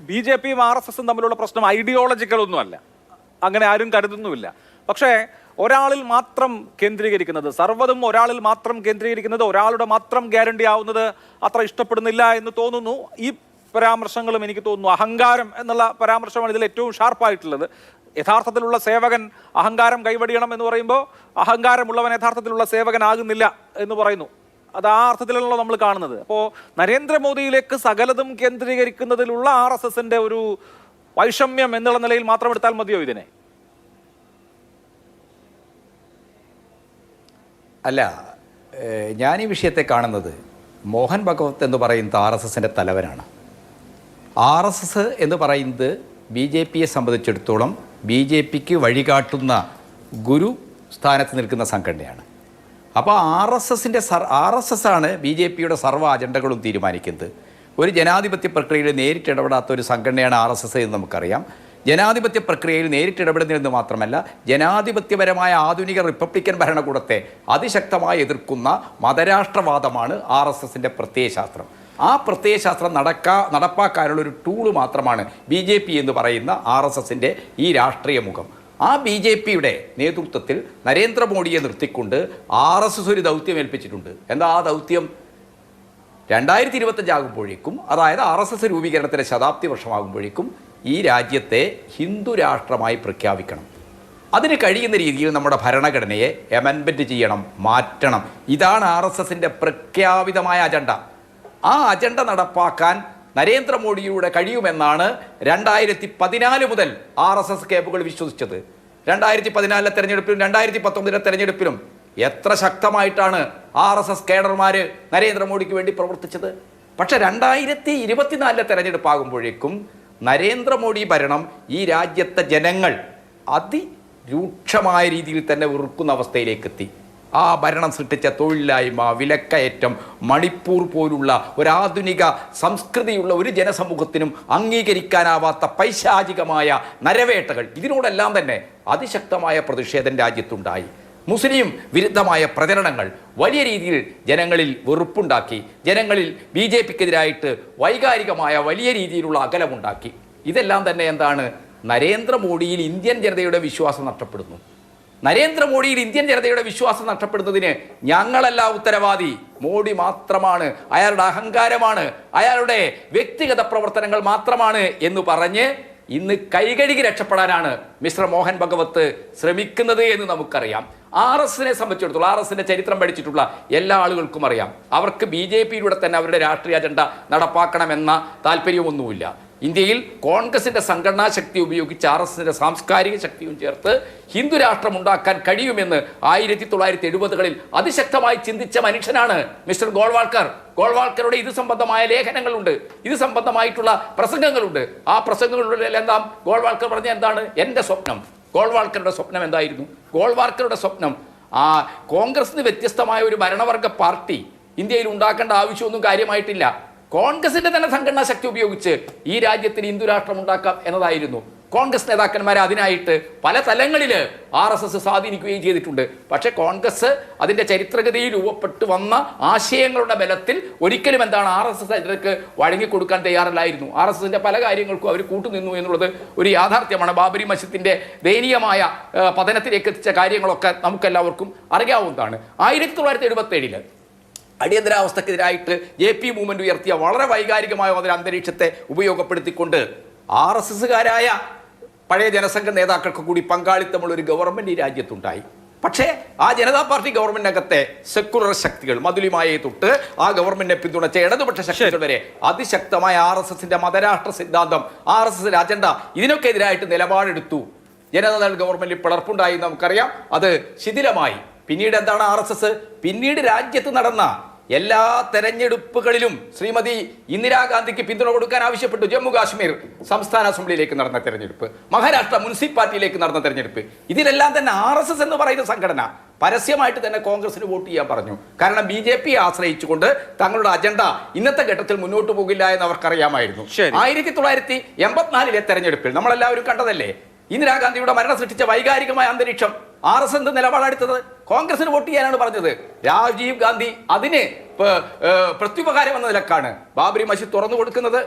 BJPയും RSSും തമ്മിലുള്ള പ്രശ്നം ഐഡിയോളജിക്കൽ ഒന്നുമല്ല, അങ്ങനെ ആരും കരുതുന്നുമില്ല. പക്ഷേ ഒരാളിൽ മാത്രം കേന്ദ്രീകരിക്കുന്നത്, സർവ്വതും ഒരാളിൽ മാത്രം കേന്ദ്രീകരിക്കുന്നത്, ഒരാളുടെ മാത്രം ഗ്യാരണ്ടി ആവുന്നത് അത്ര ഇഷ്ടപ്പെടുന്നില്ല എന്ന് തോന്നുന്നു. ഈ പരാമർശങ്ങളും എനിക്ക് തോന്നുന്നു അഹങ്കാരം എന്നുള്ള പരാമർശമാണ് ഇതിൽ ഏറ്റവും ഷാർപ്പായിട്ടുള്ളത്. യഥാർത്ഥത്തിലുള്ള സേവകൻ അഹങ്കാരം കൈവടിയണം എന്ന് പറയുമ്പോൾ അഹങ്കാരമുള്ളവൻ യഥാർത്ഥത്തിലുള്ള സേവകനാകുന്നില്ല എന്ന് പറയുന്നു. അത് ആ അർത്ഥത്തിലാണല്ലോ നമ്മൾ കാണുന്നത്. അപ്പോൾ നരേന്ദ്രമോദിയിലേക്ക് സകലതും കേന്ദ്രീകരിക്കുന്നതിലുള്ള RSSന്റെ ഒരു വൈഷമ്യം എന്നുള്ള നിലയിൽ മാത്രം എടുത്താൽ മതിയോ ഇതിനെ? അല്ല, ഞാൻ ഈ വിഷയത്തെ കാണുന്നത് മോഹൻ ഭഗവത് എന്ന് പറയുന്നത് RSSന്റെ തലവനാണ്. RSS എന്ന് പറയുന്നത് BJPയെ സംബന്ധിച്ചിടത്തോളം BJPക്ക് വഴികാട്ടുന്ന ഗുരു സ്ഥാനത്ത് നിൽക്കുന്ന സംഘടനയാണ്. അപ്പോൾ RSS ആണ് BJPയുടെ സർവ്വ അജണ്ടകളും തീരുമാനിക്കുന്നത്. ഒരു ജനാധിപത്യ പ്രക്രിയയിൽ നേരിട്ട് ഇടപെടാത്ത ഒരു സംഘടനയാണ് RSS എന്ന് നമുക്കറിയാം. ജനാധിപത്യ പ്രക്രിയയിൽ നേരിട്ട് ഇടപെടുന്നതെന്ന് മാത്രമല്ല, ജനാധിപത്യപരമായ ആധുനിക റിപ്പബ്ലിക്കൻ ഭരണകൂടത്തെ അതിശക്തമായി എതിർക്കുന്ന മതരാഷ്ട്രവാദമാണ് RSSന്റെ പ്രത്യയശാസ്ത്രം. ആ പ്രത്യയശാസ്ത്രം നടപ്പാക്കാനുള്ള ഒരു ടൂള് മാത്രമാണ് BJP എന്ന് പറയുന്ന RSSന്റെ ഈ രാഷ്ട്രീയ മുഖം. ആ BJPയുടെ നേതൃത്വത്തിൽ നരേന്ദ്രമോദിയെ നിർത്തിക്കൊണ്ട് RSS ഒരു ദൗത്യം ഏൽപ്പിച്ചിട്ടുണ്ട്. എന്താ ആ ദൗത്യം? 2025 ആകുമ്പോഴേക്കും, അതായത് RSS രൂപീകരണത്തിൻ്റെ ശതാബ്ദി വർഷമാകുമ്പോഴേക്കും ഈ രാജ്യത്തെ ഹിന്ദു രാഷ്ട്രമായി പ്രഖ്യാപിക്കണം. അതിന് കഴിയുന്ന രീതിയിൽ നമ്മുടെ ഭരണഘടനയെ അമെൻഡ്മെൻറ്റ് ചെയ്യണം, മാറ്റണം. ഇതാണ് RSSന്റെ പ്രഖ്യാപിതമായ അജണ്ട. ആ അജണ്ട നടപ്പാക്കാൻ നരേന്ദ്രമോദിയിലൂടെ കഴിയുമെന്നാണ് 2014 മുതൽ RSS കേബുകൾ വിശ്വസിച്ചത്. 2014 തെരഞ്ഞെടുപ്പിലും 2019 തെരഞ്ഞെടുപ്പിലും എത്ര ശക്തമായിട്ടാണ് RSS കേഡർമാർ നരേന്ദ്രമോദിക്ക് വേണ്ടി പ്രവർത്തിച്ചത്. പക്ഷെ 2024 തെരഞ്ഞെടുപ്പാകുമ്പോഴേക്കും നരേന്ദ്രമോദി ഭരണം ഈ രാജ്യത്തെ ജനങ്ങൾ അതിരൂക്ഷമായ രീതിയിൽ തന്നെ വെറുക്കുന്ന അവസ്ഥയിലേക്കെത്തി. ആ ഭരണം സൃഷ്ടിച്ച തൊഴിലില്ലായ്മ, വിലക്കയറ്റം, മണിപ്പൂർ പോലുള്ള ഒരാധുനിക സംസ്കൃതിയുള്ള ഒരു ജനസമൂഹത്തിനും അംഗീകരിക്കാനാവാത്ത പൈശാചികമായ നരവേട്ടകൾ, ഇതിനോടെല്ലാം തന്നെ അതിശക്തമായ പ്രതിഷേധം രാജ്യത്തുണ്ടായി. മുസ്ലിം വിരുദ്ധമായ പ്രചരണങ്ങൾ വലിയ രീതിയിൽ ജനങ്ങളിൽ വെറുപ്പുണ്ടാക്കി. ജനങ്ങളിൽ BJPക്കെതിരായിട്ട് വൈകാരികമായ വലിയ രീതിയിലുള്ള അകലമുണ്ടാക്കി. ഇതെല്ലാം തന്നെ എന്താണ്? നരേന്ദ്രമോദിയിൽ ഇന്ത്യൻ ജനതയുടെ വിശ്വാസം നഷ്ടപ്പെടുന്നു. നരേന്ദ്രമോദിയിൽ ഇന്ത്യൻ ജനതയുടെ വിശ്വാസം നഷ്ടപ്പെടുന്നതിന് ഞങ്ങളല്ല ഉത്തരവാദി, മോഡി മാത്രമാണ്, അയാളുടെ അഹങ്കാരമാണ്, അയാളുടെ വ്യക്തിഗത പ്രവർത്തനങ്ങൾ മാത്രമാണ് എന്ന് പറഞ്ഞ് ഇന്ന് കൈകഴുകി രക്ഷപ്പെടാനാണ് മിസ്റ്റർ മോഹൻ ഭഗവത് ശ്രമിക്കുന്നത് എന്ന് നമുക്കറിയാം. RSSനെ സംബന്ധിച്ചിടത്തോളം, RSSന്റെ ചരിത്രം പഠിച്ചിട്ടുള്ള എല്ലാ ആളുകൾക്കും അറിയാം, അവർക്ക് BJPയിലൂടെ തന്നെ അവരുടെ രാഷ്ട്രീയ അജണ്ട നടപ്പാക്കണമെന്ന താല്പര്യമൊന്നുമില്ല. ഇന്ത്യയിൽ കോൺഗ്രസിന്റെ സംഘടനാ ശക്തി ഉപയോഗിച്ച് RSSന്റെ സാംസ്കാരിക ശക്തിയും ചേർത്ത് ഹിന്ദു രാഷ്ട്രം ഉണ്ടാക്കാൻ കഴിയുമെന്ന് 1970കളിൽ അതിശക്തമായി ചിന്തിച്ച മനുഷ്യനാണ് മിസ്റ്റർ ഗോൾവാൾക്കർ. ഗോൾവാൾക്കറുടെ ഇത് സംബന്ധമായ ലേഖനങ്ങളുണ്ട്, ഇത് സംബന്ധമായിട്ടുള്ള പ്രസംഗങ്ങളുണ്ട്. ആ പ്രസംഗങ്ങളിലെല്ലാം ഗോൾവാൾക്കർ പറഞ്ഞ എന്താണ്? എൻ്റെ സ്വപ്നം. ഗോൾവാൾക്കറുടെ സ്വപ്നം എന്തായിരുന്നു? ഗോൾവാൾക്കറുടെ സ്വപ്നം കോൺഗ്രസിന് വ്യത്യസ്തമായ ഒരു ഭരണവർഗ പാർട്ടി ഇന്ത്യയിൽ ഉണ്ടാക്കേണ്ട ആവശ്യമൊന്നും കാര്യമായിട്ടില്ല. കോൺഗ്രസിന്റെ തന്നെ സംഘടനാ ശക്തി ഉപയോഗിച്ച് ഈ രാജ്യത്തിന് ഹിന്ദു രാഷ്ട്രം ഉണ്ടാക്കാം എന്നതായിരുന്നു. കോൺഗ്രസ് നേതാക്കന്മാരെ അതിനായിട്ട് പല തലങ്ങളിൽ RSS സ്വാധീനിക്കുകയും ചെയ്തിട്ടുണ്ട്. പക്ഷേ കോൺഗ്രസ് അതിൻ്റെ ചരിത്രഗതിയിൽ രൂപപ്പെട്ടു വന്ന ആശയങ്ങളുടെ ബലത്തിൽ ഒരിക്കലും എന്താണ് RSS അതിലേക്ക് വഴങ്ങിക്കൊടുക്കാൻ തയ്യാറല്ലായിരുന്നു. RSSന്റെ പല കാര്യങ്ങൾക്കും അവർ കൂട്ടുനിന്നു എന്നുള്ളത് ഒരു യാഥാർത്ഥ്യമാണ്. ബാബരി മസ്ജിദിന്റെ ദയനീയമായ പതനത്തിലേക്ക് എത്തിച്ച കാര്യങ്ങളൊക്കെ നമുക്കെല്ലാവർക്കും അറിയാവുന്നതാണ്. 1977 അടിയന്തരാവസ്ഥക്കെതിരായിട്ട് JP മൂവ്മെന്റ് ഉയർത്തിയ വളരെ വൈകാരികമായ ഒരു അന്തരീക്ഷത്തെ ഉപയോഗപ്പെടുത്തിക്കൊണ്ട് RSSകാരായ പഴയ ജനസംഘ നേതാക്കൾക്ക് കൂടി പങ്കാളിത്തമുള്ള ഒരു ഗവൺമെന്റ് ഈ രാജ്യത്തുണ്ടായി. പക്ഷേ ആ ജനതാ പാർട്ടി ഗവൺമെന്റിനകത്തെ സെക്കുലർ ശക്തികൾ, മധുലിമായെ തൊട്ട് ആ ഗവൺമെന്റിനെ പിന്തുണച്ച ഇടതുപക്ഷ ശക്തികൾ വരെ അതിശക്തമായ RSSന്റെ മതരാഷ്ട്ര സിദ്ധാന്തം, RSSന്റെ അജണ്ട, ഇതിനൊക്കെ എതിരായിട്ട് നിലപാടെടുത്തു. ജനതാദൾ ഗവൺമെന്റിൽ പിളർപ്പുണ്ടായി നമുക്കറിയാം, അത് ശിഥിലമായി. പിന്നീട് എന്താണ് RSS? പിന്നീട് രാജ്യത്ത് നടന്ന എല്ലാ തെരഞ്ഞെടുപ്പുകളിലും ശ്രീമതി ഇന്ദിരാഗാന്ധിക്ക് പിന്തുണ കൊടുക്കാൻ ആവശ്യപ്പെട്ടു. ജമ്മു കാശ്മീർ സംസ്ഥാന അസംബ്ലിയിലേക്ക് നടന്ന തെരഞ്ഞെടുപ്പ്, മഹാരാഷ്ട്ര മുനിസിപ്പാലിറ്റിയിലേക്ക് നടന്ന തെരഞ്ഞെടുപ്പ്, ഇതിലെല്ലാം തന്നെ RSS എന്ന് പറയുന്ന സംഘടന പരസ്യമായിട്ട് തന്നെ കോൺഗ്രസിന് വോട്ട് ചെയ്യാൻ പറഞ്ഞു. കാരണം BJPയെ ആശ്രയിച്ചുകൊണ്ട് തങ്ങളുടെ അജണ്ട ഇന്നത്തെ ഘട്ടത്തിൽ മുന്നോട്ട് പോകില്ല എന്ന് അവർക്കറിയാമായിരുന്നു. 1984 തെരഞ്ഞെടുപ്പിൽ നമ്മളെല്ലാവരും കണ്ടതല്ലേ, ഇന്ദിരാഗാന്ധിയുടെ മരണം സൃഷ്ടിച്ച വൈകാരികമായ അന്തരീക്ഷം. RSS എന്ത് നിലപാടെടുത്തത്? കോൺഗ്രസിന് വോട്ട് ചെയ്യാനാണ് പറഞ്ഞത്. രാജീവ് ഗാന്ധി അതിന് പ്രത്യുപകാരം എന്ന നിലക്കാണ് ബാബരി മസ്ജിദ് തുറന്നു കൊടുക്കുന്നത്.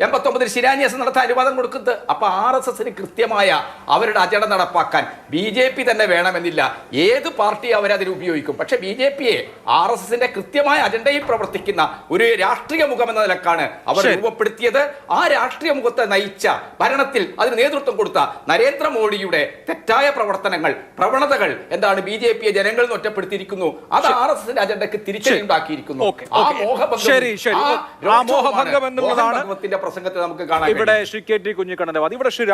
89 ശിലാന്യാസം നടത്താൻ അനുവാദം കൊടുക്കുന്നത്. അപ്പൊ RSSന് കൃത്യമായ അവരുടെ അജണ്ട നടപ്പാക്കാൻ BJP തന്നെ വേണമെന്നില്ല. ഏത് പാർട്ടി അവരതിന് ഉപയോഗിക്കും. പക്ഷെ BJPയെ RSSന്റെ കൃത്യമായ അജണ്ടയിൽ പ്രവർത്തിക്കുന്ന ഒരു രാഷ്ട്രീയ മുഖം എന്ന നിലക്കാണ് അവർ രൂപപ്പെടുത്തിയത്. ആ രാഷ്ട്രീയ മുഖത്തെ നയിച്ച ഭരണത്തിൽ അതിന് നേതൃത്വം കൊടുത്ത നരേന്ദ്രമോദിയുടെ തെറ്റായ പ്രവണതകൾ എന്താണ് BJPയെ ജനങ്ങളിൽ നിന്ന് ഒറ്റപ്പെടുത്തിയിരിക്കുന്നു. അത് RSSന്റെ അജണ്ടക്ക് തിരിച്ചടിയുണ്ടാക്കിയിരിക്കുന്നു. ആ മോഹഭംഗം എന്നുള്ളതാണ് പ്രസംഗത്തെ നമുക്ക് കാണാം. ഇവിടെ ശ്രീ KT കുഞ്ഞിക്കണ്ണന്റെ വാദം. ഇവിടെ ശ്രീ